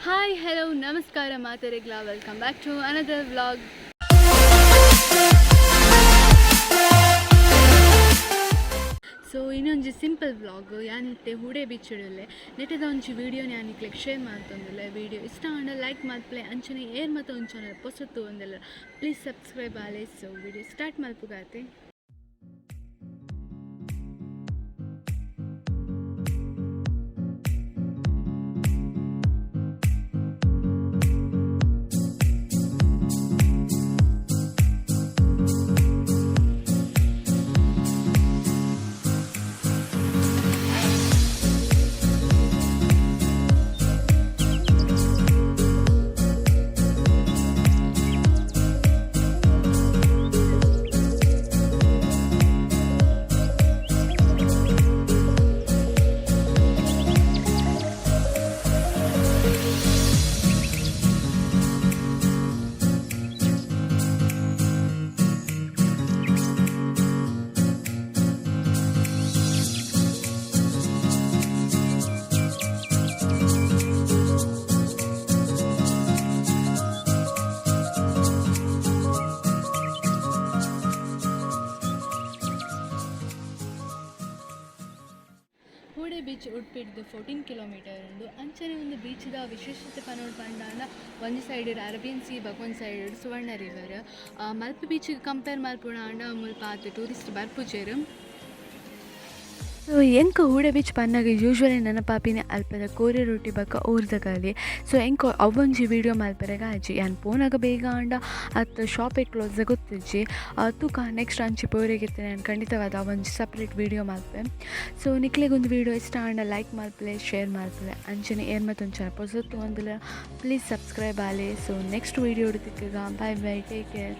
Hi hello ನಮಸ್ಕಾರ ಮಾತರೆಗ್ಲಾ welcome back to another vlog. So ಇನ್ನೊಂದು ಸಿಂಪಲ್ ವ್ಲಾಗ್ ಯಾನಿತ್ತೆ ಹೂಡೆ ಬೀಚ್ ಇಡಲೆ ನೆಟ್ಟದ ಒಂಚಿ ವೀಡಿಯೋನ ಯಾನಿಕ್ಲೆಗ್ ಶೇರ್ ಮಾಡ್ತಂದಿಲ್ಲ. ವೀಡಿಯೋ ಇಷ್ಟ ಆಂಡ ಲೈಕ್ ಮಾಡ್ಪ್ಲೆ ಅಂಚನೆ ಏರ್ ಮತ್ತು ಒಂಚನ ಹೊಸತ್ತು ಒಂದಿಲ್ಲ ಪ್ಲೀಸ್ ಸಬ್ಸ್ಕ್ರೈಬ್ ಆಲೆ. ಸೊ ವೀಡಿಯೋ ಸ್ಟಾರ್ಟ್ ಮಲ್ಪುಗಾತೆ. ಹೂಡೆ ಬೀಚ್ ಉಡುಪಿಡ್ದು 14 ಕಿಲೋಮೀಟರ್ ಉಂಡು. ಅಂಚನೆ ಒಂದು ಬೀಚ್ದ ವಿಶೇಷತೆ ಪನೋಡು ಪಂಡ ಒಂದು ಸೈಡ್ ಅರೇಬಿಯನ್ ಸೀ ಒಂದು ಸೈಡ್ ಸುವರ್ಣ ರಿವರ್. ಮಲ್ಪೆ ಬೀಚಿಗೆ ಕಂಪೇರ್ ಮಲ್ಪುಣ ಅಂಡ ಮುಲ್ಪ ಆತು ಟೂರಿಸ್ಟ್ ಬರ್ಪುಜೆರು. ಸೊ ಎಂಕ ಹೂಡೆ ಬೀಚ್ ಪನ್ನಾಗ ಯೂಶ್ವಲಿ ನೆನಪಾಪಿನ ಅಲ್ಪದ ಕೋರೆ ರೊಟ್ಟಿ ಬಕ್ಕ ಊರ್ದಗಲಿ. ಸೊ ಎಂಕ ಅವೊಂಜಿ ವೀಡಿಯೋ ಮಲ್ಪರೆಗ ಆಜಿ ಯಾನ್ ಪೋನಾಗ ಬೇಗ ಆಂಡ ಅತ್ತ ಶಾಪ್ ಕ್ಲೋಸ್ ಗೊತ್ತಿಜ್ಜಿ ತೂಕ ನೆಕ್ಸ್ಟ್ ಅಂಚಿ ಪೋರೆಗಿರ್ತೇನೆ ನಾನು ಖಂಡಿತವಾದ ಅವೊಂಜಿ ಸಪ್ರೇಟ್ ವೀಡಿಯೋ ಮಲ್ಪೆ. ಸೊ ನಿಕ್ಲೆಗೊಂದು ವೀಡಿಯೋ ಇಷ್ಟ ಆಂಡ ಲೈಕ್ ಮಲ್ಪಲೆ ಶೇರ್ ಮಲ್ಪಲೆ ಅಂಚನೆ ಏರ್ ಮತ್ತೊಂಚನ ಹೊಸತ್ತು ಒಂದಿಲ್ಲ ಪ್ಲೀಸ್ ಸಬ್ಸ್ಕ್ರೈಬ್ ಆಲೆ. ಸೊ ನೆಕ್ಸ್ಟ್ ವೀಡಿಯೋ ಹುಡುತಿಗ ಬಾಯ್ ಬಾಯ್ ಟೇಕ್ ಕೇರ್.